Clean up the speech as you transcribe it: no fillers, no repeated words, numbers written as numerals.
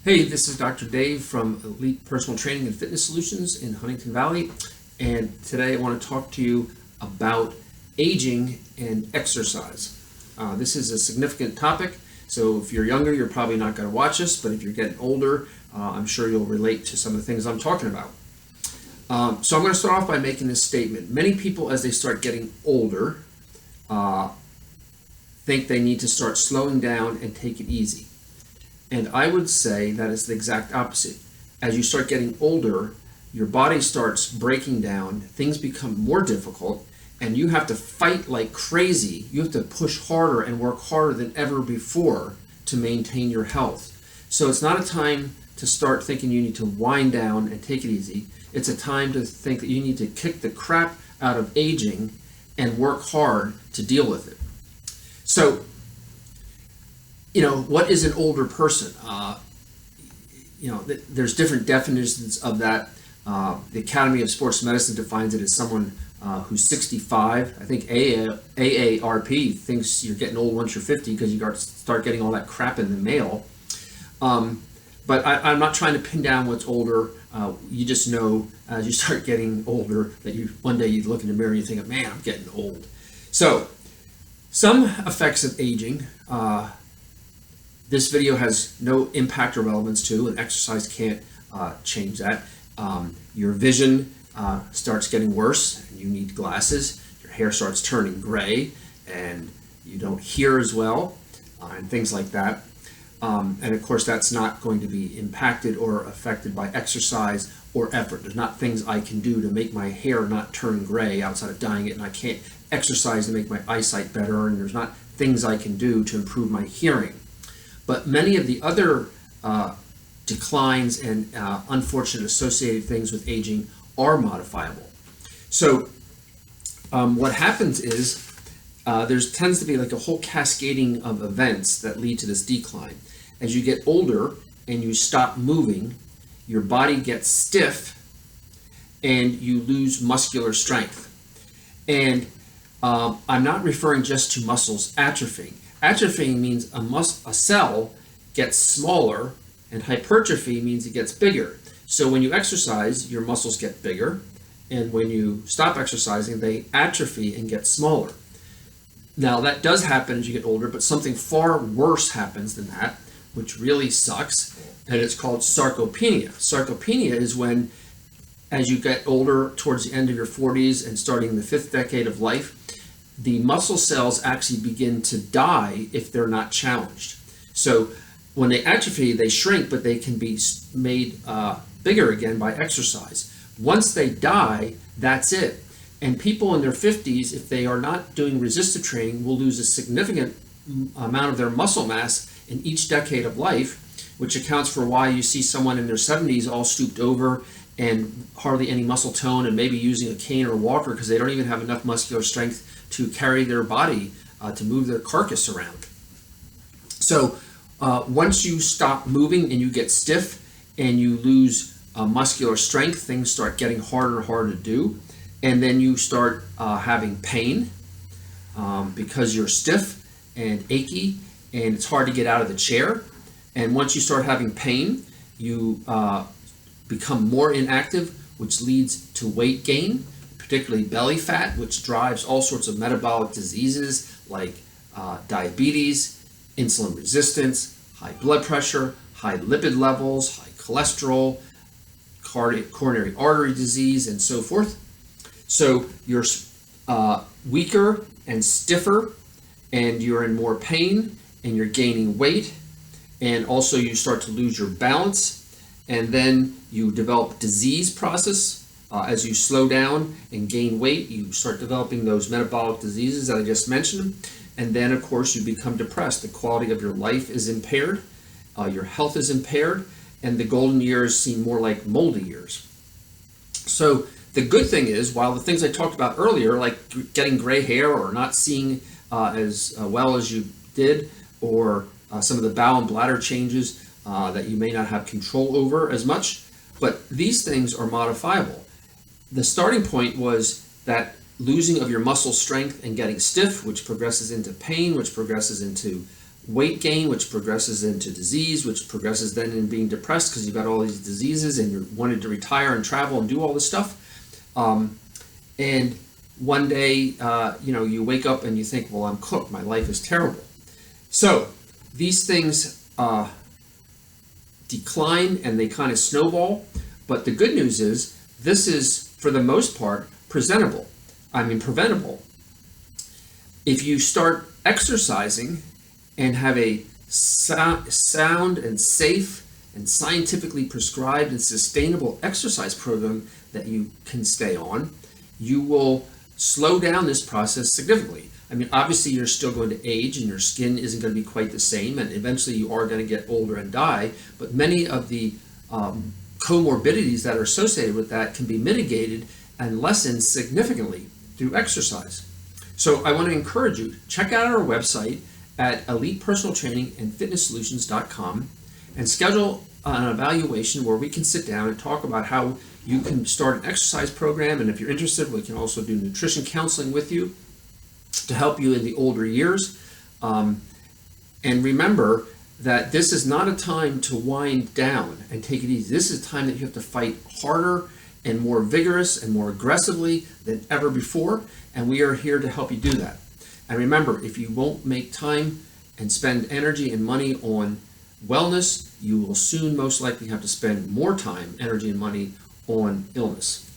Hey, this is Dr. Dave from Elite Personal Training and Fitness Solutions in Huntington Valley, and today I want to talk to you about aging and exercise. This is a significant topic, so if you're younger, you're probably not going to watch this, but if you're getting older, I'm sure you'll relate to some of the things I'm talking about. So I'm going to start off by making this statement. Many people, as they start getting older, think they need to start slowing down and take it easy. And I would say that is the exact opposite. As you start getting older, your body starts breaking down, things become more difficult, and you have to fight like crazy. You have to push harder and work harder than ever before to maintain your health. So it's not a time to start thinking you need to wind down and take it easy. It's a time to think that you need to kick the crap out of aging and work hard to deal with it. So, what is an older person? There's different definitions of that. The Academy of Sports Medicine defines it as someone who's 65. I think AARP thinks you're getting old once you're 50 because you start getting all that crap in the mail. But I'm not trying to pin down what's older. You just know as you start getting older that one day you look in the mirror and you think, man, I'm getting old. So, some effects of aging. This video has no impact or relevance to, and exercise can't change that. Your vision starts getting worse, and you need glasses. Your hair starts turning gray, and you don't hear as well, and things like that. And of course, that's not going to be impacted or affected by exercise or effort. There's not things I can do to make my hair not turn gray outside of dyeing it, and I can't exercise to make my eyesight better, and there's not things I can do to improve my hearing. But many of the other declines and unfortunate associated things with aging are modifiable. So what happens is there tends to be like a whole cascading of events that lead to this decline. As you get older and you stop moving, your body gets stiff and you lose muscular strength. And I'm not referring just to muscles atrophying. Atrophy means a cell gets smaller, and hypertrophy means it gets bigger. So when you exercise, your muscles get bigger, and when you stop exercising, they atrophy and get smaller. Now, that does happen as you get older, but something far worse happens than that, which really sucks, and it's called sarcopenia. Sarcopenia is when, as you get older, towards the end of your 40s and starting the 5th decade of life, the muscle cells actually begin to die if they're not challenged. So when they atrophy, they shrink, but they can be made bigger again by exercise. Once they die, that's it. And people in their 50s, if they are not doing resistive training, will lose a significant amount of their muscle mass in each decade of life, which accounts for why you see someone in their 70s all stooped over and hardly any muscle tone and maybe using a cane or a walker because they don't even have enough muscular strength to carry their body to move their carcass around. So once you stop moving and you get stiff and you lose muscular strength, things start getting harder and harder to do. And then you start having pain because you're stiff and achy and it's hard to get out of the chair. And once you start having pain, you become more inactive, which leads to weight gain, particularly belly fat, which drives all sorts of metabolic diseases like diabetes, insulin resistance, high blood pressure, high lipid levels, high cholesterol, coronary artery disease, and so forth. So you're weaker and stiffer, and you're in more pain, and you're gaining weight, and also you start to lose your balance, and then you develop disease process. As you slow down and gain weight, you start developing those metabolic diseases that I just mentioned. And then, of course, you become depressed. The quality of your life is impaired, your health is impaired, and the golden years seem more like moldy years. So the good thing is, while the things I talked about earlier, like getting gray hair or not seeing as well as you did, or some of the bowel and bladder changes that you may not have control over as much, but these things are modifiable. The starting point was that losing of your muscle strength and getting stiff, which progresses into pain, which progresses into weight gain, which progresses into disease, which progresses then in being depressed because you've got all these diseases and you're wanting to retire and travel and do all this stuff. And one day, you wake up and you think, well, I'm cooked. My life is terrible. So these things decline and they kind of snowball. But the good news is this is, for the most part, preventable. If you start exercising and have a sound and safe and scientifically prescribed and sustainable exercise program that you can stay on, you will slow down this process significantly. Obviously you're still going to age and your skin isn't going to be quite the same, and eventually you are going to get older and die, but many of the comorbidities that are associated with that can be mitigated and lessened significantly through exercise. So I want to encourage you, check out our website at elitepersonaltrainingandfitnesssolutions.com and schedule an evaluation where we can sit down and talk about how you can start an exercise program, and if you're interested, we can also do nutrition counseling with you to help you in the older years. And remember that this is not a time to wind down and take it easy. This is a time that you have to fight harder and more vigorous and more aggressively than ever before, and we are here to help you do that. And remember, if you won't make time and spend energy and money on wellness, you will soon most likely have to spend more time, energy, and money on illness.